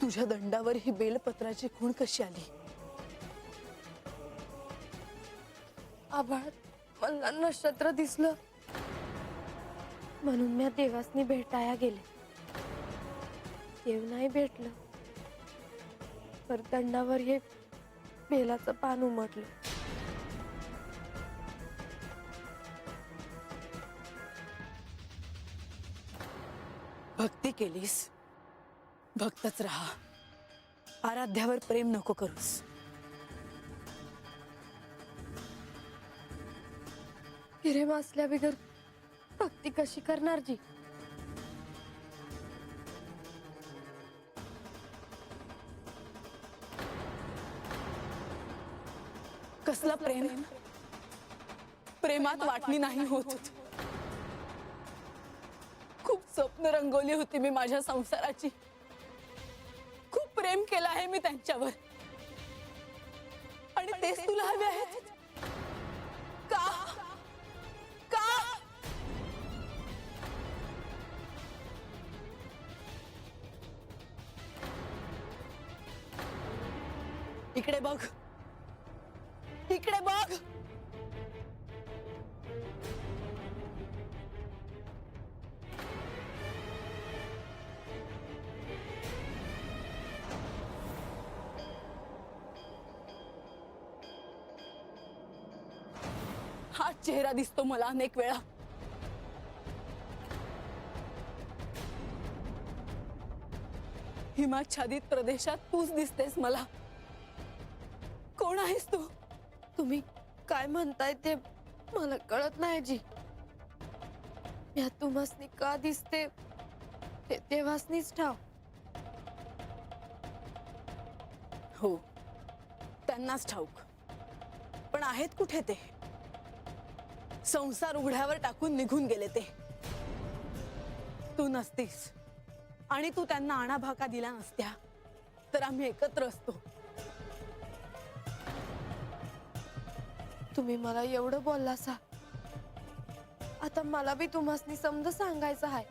तुझ्या दंडावर ही बेलपत्राची खूण कशी आली? आभाळात मला नक्षत्र दिसलं म्हणून मी देवासनी भेटाया गेले. देव नाही भेटलं पर दंडावर हे बेलाचं पान उमटलं. भक्ती केलीस, भक्तच राहा. आराध्यावर प्रेम नको करूस. प्रेम असल्या बिगर भक्ती कशी करणार जी? कसला प्रेम? प्रेमात वाटणी नाही होत. खूप स्वप्न रंगवली होती मी माझ्या संसाराची. खूप प्रेम केलं आहे मी त्यांच्यावर. आणि तेच तुला हवे आहेत का? का? इकडे बघ, इकडे बघ. हा चेहरा दिसतो मला अनेक वेळा. हिमाच्छादित प्रदेशात तूच दिसतेस मला. कोण आहेस तू? तुम्ही काय म्हणताय ते मला कळत नाही जी. या तुम्हासनी का दिसते ते देवासनीच ठाव. हो, त्यांनाच ठाऊक. पण आहेत कुठे ते? संसार उघड्यावर टाकून निघून गेले ते. तू नसतीस आणि तू त्यांना आणाभाका दिला नसत्या तर आम्ही एकत्र असतो. तुम्ही मला एवढं बोललासा, आता मला बी तुम्हासनी समज सांगायचं आहे.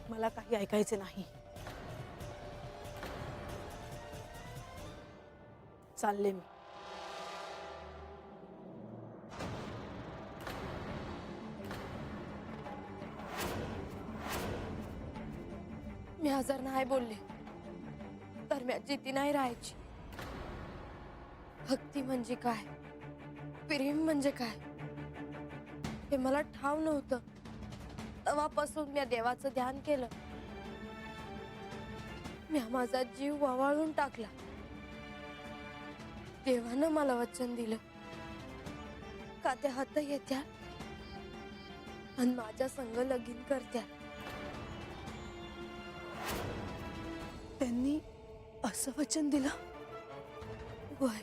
मला काही ऐकायचे नाही. चालले मी. मी हजार नाही बोलले तर मी जिती नाही राहायची. भक्ती म्हणजे काय, प्रेम म्हणजे काय हे मला ठाव नव्हतं. तेव्हापासून मी देवाचं ध्यान केलं. मी माझा जीव वावाळून टाकला. देवानं मला वचन दिलं का ते हात येत्या आणि माझ्या संग लगीन करत्या. त्यांनी असं वचन दिलं? होय.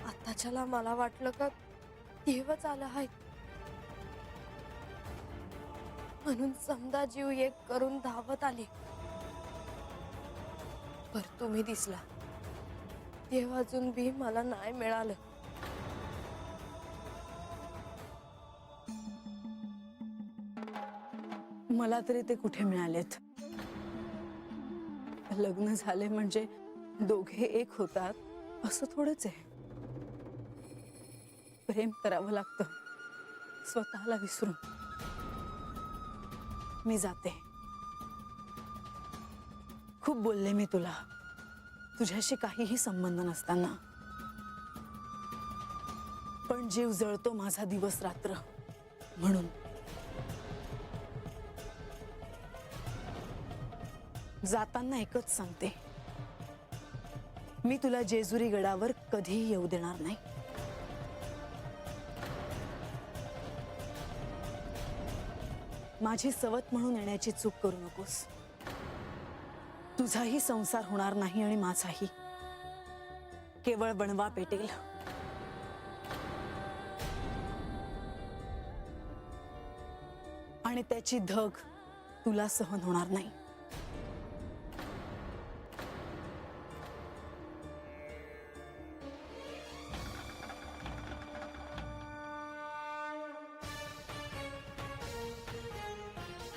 आताच्याला मला वाटलं का देवच आला आहे म्हणून समजा जीव एक करून धावत आले. पर तुम्ही दिसला. देव अजून बी मला नाही मिळालं. मला तरी ते कुठे मिळालेत. लग्न झाले म्हणजे दोघे एक होतात असं थोडंच आहे. प्रेम करावं लागतं स्वतःला विसरून. मी जाते. खूप बोलले मी तुला, तुझ्याशी काहीही संबंध नसताना. पण जीव जळतो माझा दिवस रात्र म्हणून. जाताना एकच सांगते, मी तुला जेजुरी गडावर कधीही येऊ देणार नाही. माझी सवत म्हणून येण्याची चूक करू नकोस. तुझाही संसार होणार नाही आणि माझाही. केवळ वणवा पेटेल. आणि त्याची धग तुला सहन होणार नाही.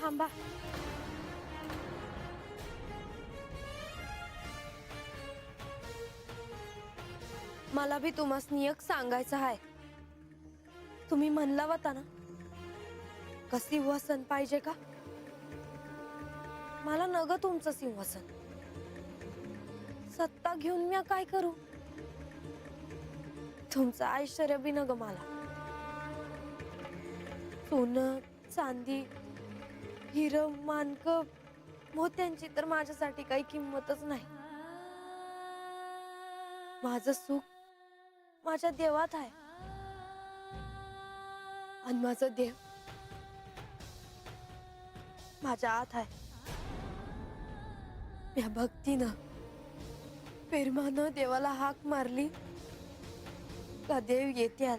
थांबा. मला बी तुम्हासनी एक सांगायचं आहे. तुम्ही म्हणला होता ना, का सिंहासन पाहिजे का? मला नग तुमचं सिंहासन. सत्ता घेऊन मी काय करू? तुमचं ऐश्वर्य बी नग मला. सोनं चांदी हिरं मानक मोत्यांची तर माझ्यासाठी काही किंमतच नाही. माझं सुख माझ्या देवात आहे आणि माझं देव माझ्या आत आहे. या भक्तीनं प्रेमानं देवाला हाक मारली का देव येते.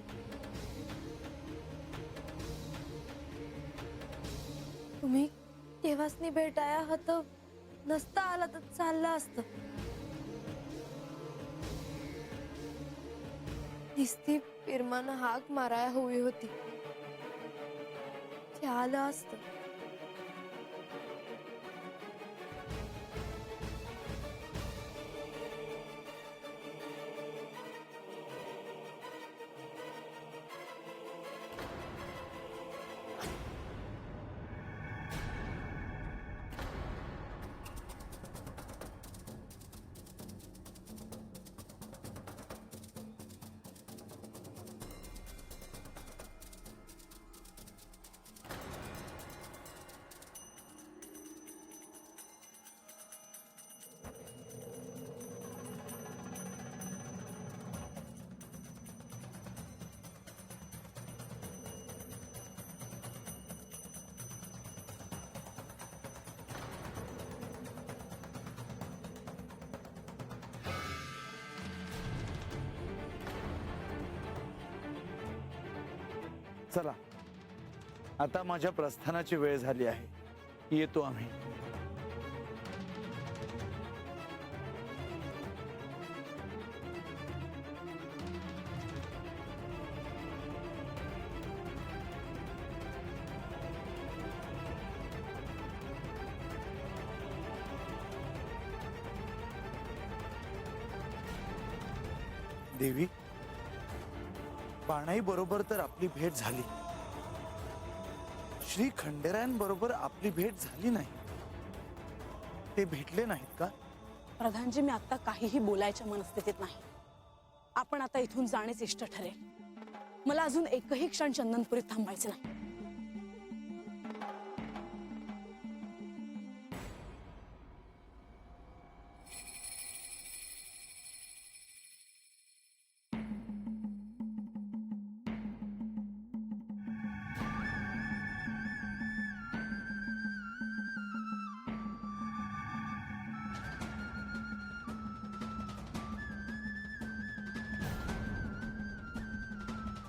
तुम्ही देवासनी भेटाया हत नसता आला तर चाललं असत. नुसती प्रेमानं हाक माराया हवी होती, ते आलं असत. चला, आता माझ्या प्रस्थानाची वेळ झाली आहे. येतो आम्ही. देवी, पाणाई बरोबर तर आपली भेट झाली. श्री खंडेरायांबरोबर आपली भेट झाली नाही. ते भेटले नाहीत का? प्रधानजी, मी आता काहीही बोलायच्या मनस्थितीत नाही. आपण आता इथून जाणेच इष्ट ठरेल. मला अजून एकही क्षण चंदनपुरीत थांबायचं नाही.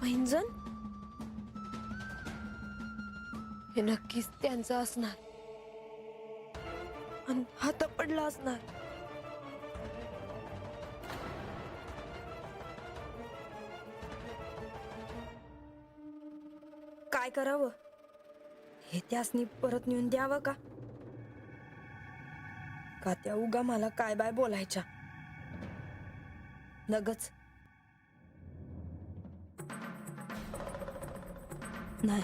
पैंजण हे नक्कीच त्यांचं असणार आणि हात पडला असणार. काय करावं? हे त्यासनी परत नेऊन द्यावं का? का त्या उगा मला काय बाय बोलायच्या? नगच. नाही,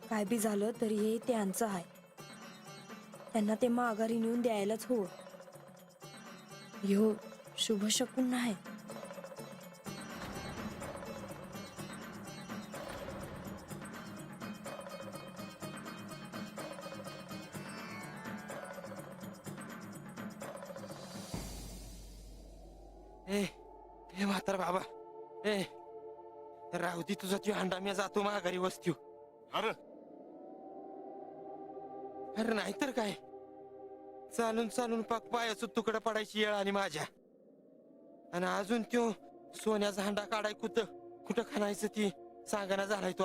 काय बी झालं तरी हे त्यांचं आहे. त्यांना ते माघारी नेऊन द्यायलाच हवं. ह्यो शुभ शकून नाही. ए ए म्हातार बाबा, ए राहू दे तुझा तू अंडा, मी जातो माघारी वस्तीव. अरे अरे नाहीतर काय, चालून चालून पाक पायाचं तुकडं पडायची वेळ आली माझ्या. आणि अजून त्यो सोन्याचा हांडा काढाय कुठं खाणायचं ती सांगाना झालाय तो.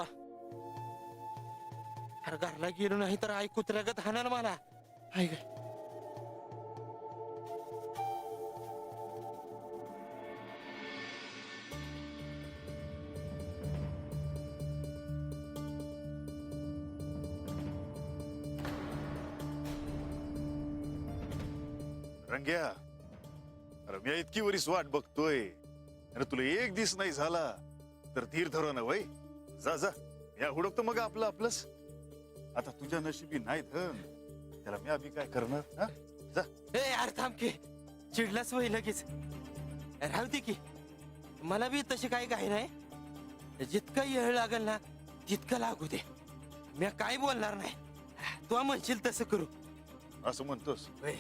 अरे घरला गेलो नाही तर आई कुत्र्यागत हाणार मला. आई काय रंग्या, रम्या इतकी वरीस वाट बघतोय. अरे तुला एक दिस नाही झाला तर धीर धरो ना वय. जा जा, या हुडकतो मग आपलं आपलंच. आता तुझ्या नशिबी नाही धन, त्याला मी आम्ही काय करणार हा? जा. ए यार थांब की, चिडलाच वय लगेच. राहू दे की, मला बी तशी काही घाई नाही. जितका येळ लागल ना तितकं लागू दे. मी काय बोलणार नाही, तू म्हणशील तसं करू. असं म्हणतोस, होय.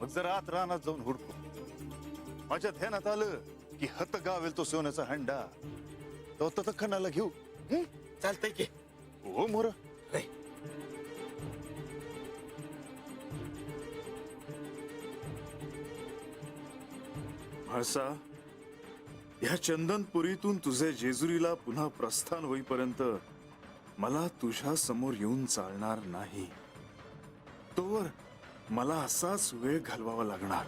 मग जरा आत रानात जाऊन हुडको. माझ्या ध्यानात आलं की हत गावेल तो सोन्याचा हंडा, तो तर खणाला घेऊ. चालतंय की. हो मोर. होय. म्हाळसा, ह्या चंदनपुरीतून तुझे जेजुरीला पुन्हा प्रस्थान होईपर्यंत मला तुझ्या समोर येऊन चालणार नाही. तोवर मला असाच वेळ घालवावा लागणार.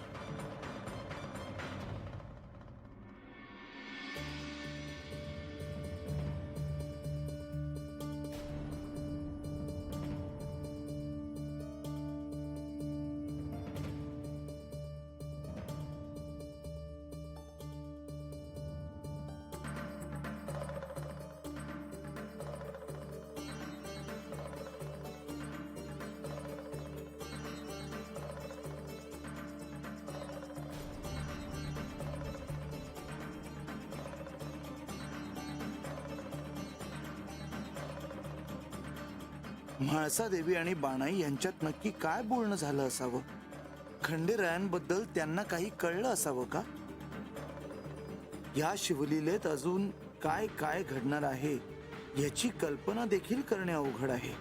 म्हाळसा देवी आणि बाणाई यांच्यात नक्की काय बोलणं झालं असावं? खंडेरायांबद्दल त्यांना काही कळलं असावं का? या शिवलीलेत अजून काय काय घडणार आहे याची कल्पना देखील करणे अवघड आहे.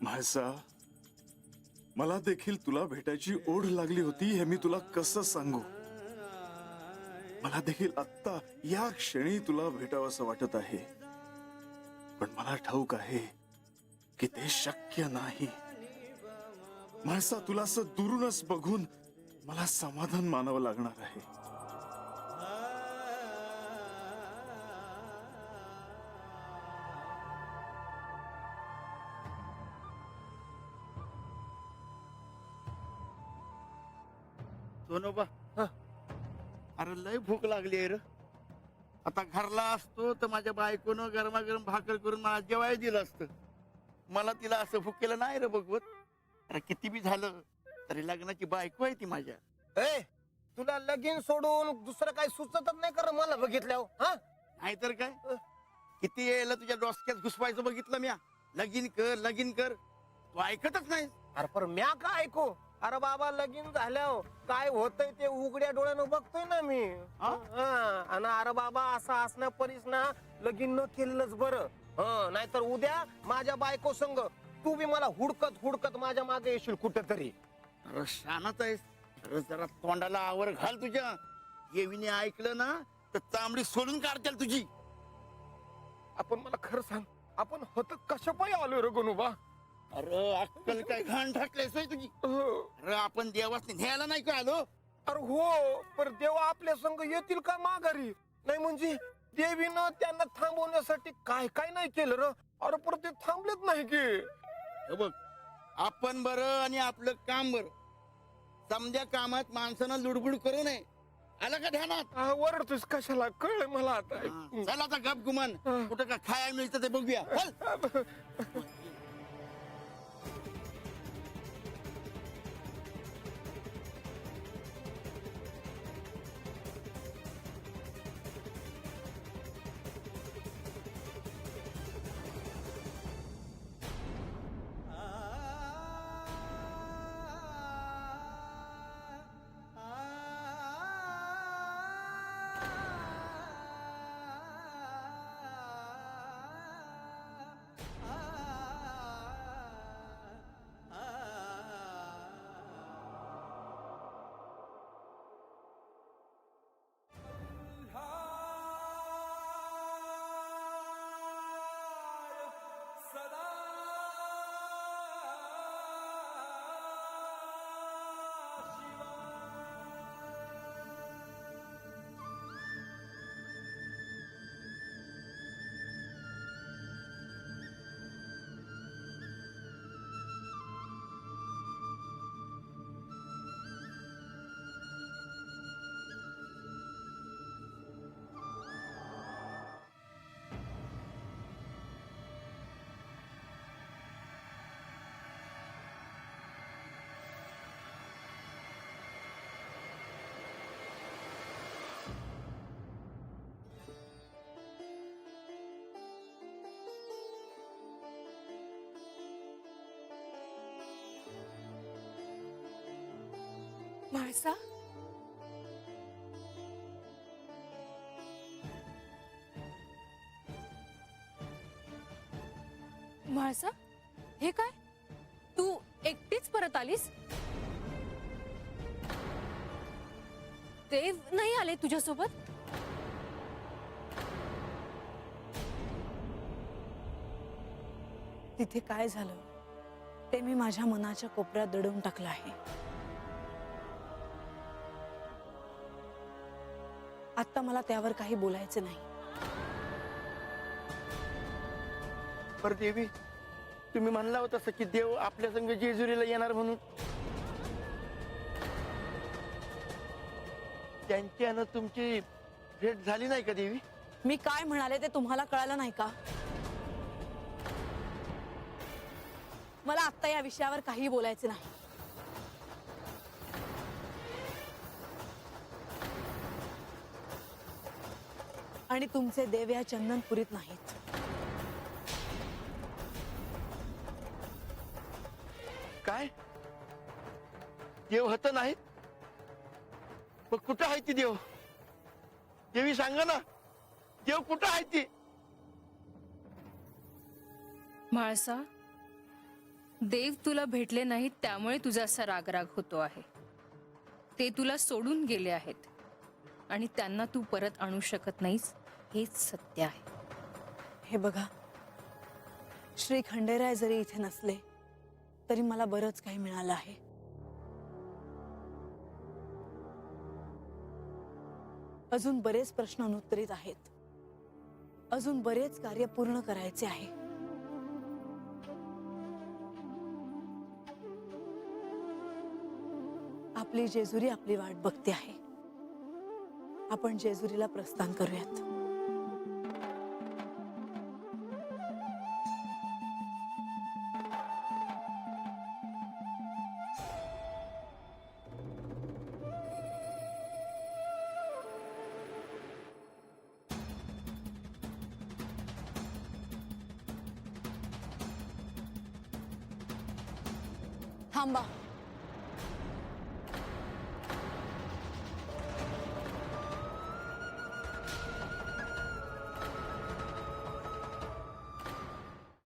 म्हाळसा, मला देखील तुला भेटायची ओढ लागली होती हे मी तुला कसं सांगू. मला देखील आत्ता या क्षणी तुला भेटावंसं वाटत आहे, पण मला ठाऊक आहे की ते शक्य नाही. म्हाळसा, तुला असं दुरूनच बघून मला समाधान मानावं लागणार आहे. सोनोबा, अरे लय भूक लागली आहे रे. आता घरला असतो तर माझ्या बायकोनं गरमागरम भाकर करून मला जेवायला दिलं असतं. मला तिला असं भुकेलं नाही रे बघवत. अरे किती बी झालं तरी लग्नाची बायको आहे ती माझ्या. ए, तुला लगीन सोडून दुसरं काही सुचतच नाही कर मला बघितल्यावर. हा, नाहीतर काय, किती वेळेला तुझ्या डोसक्यात घुसवायचं बघितलं म्या. लगीन कर लगीन कर, तू ऐकतच नाही. अरे पण म्या काय ऐकू? अरे बाबा लगीन झाल्यावर काय होतंय ते उघड्या डोळ्यानं बघतोय ना मी. हा? आणि अरे बाबा असं असण्या परीस ना लगीन न केलेलंच बरं. नाहीतर उद्या माझ्या बायको संग तू बी मला हुडकत हुडकत माझ्या मागे येशील कुठं तरी. अरे शानाच आहेस. अरे जरा तोंडाला आवर घाल तुझ्या. येवीने ऐकलं ना तर चांबडी सोडून काढतील तुझी. आपण मला खरं सांग, आपण होत कशा पायी आलोय रे गणूबा? अरे अक्कल काय घाण टाकलेस होय तुझी. अरे आपण देवासने न्यायला नाही का आलो? अरे हो, पण देवा आपल्या संग येतील का माघारी? नाही म्हणजे देवीनं त्यांना थांबवण्यासाठी काय काय नाही केलं र. अरे पण ते थांबलेच नाही की. हे बघ, आपण बरं आणि आपलं काम बरं. समध्या कामात माणसानं लुडबुड करू नये. आलं का ध्यानात? वरडतोस कशाला? कळलं मला आता. चल आता गप गुमान. कुठं का खायला मिळतं ते बघूया. चल. म्हाळसा, म्हाळसा, हे काय? तू एकटीच परत आलीस? देव नाही आले तुझ्यासोबत? तिथे काय झालं ते मी माझ्या मनाच्या कोपऱ्यात दडवून टाकलं आहे. आता मला त्यावर काही बोलायचे नाही. पर देवी, तुम्ही म्हणला होता तसं की देव आपल्या संग जेजुरीला येणार म्हणून. त्यांच्यानं तुमची भेट झाली नाही का देवी? मी काय म्हणाले ते तुम्हाला कळालं नाही का? मला आता या विषयावर काही बोलायचे नाही. आणि तुमचे देव या चंदनपुरीत नाहीत. काय देव हत नाही? मग कुठं आहे ती देव? देवी सांगा ना, देव कुठं आहे ती? म्हाळसा, देव तुला भेटले नाहीत त्यामुळे तुझा असा रागराग होतो आहे. ते तुला सोडून गेले आहेत आणि त्यांना तू परत आणू शकत नाहीस, हेच सत्य आहे. हे बघा, श्री खंडेराय जरी इथे नसले तरी मला बरंच काही मिळालं आहे. अजून बरेच प्रश्न अनुत्तरित आहेत. अजून बरेच कार्य पूर्ण करायचे आहे. आपली जेजुरी आपली वाट बघते आहे. आपण जेजुरीला प्रस्थान करूयात. थांबा.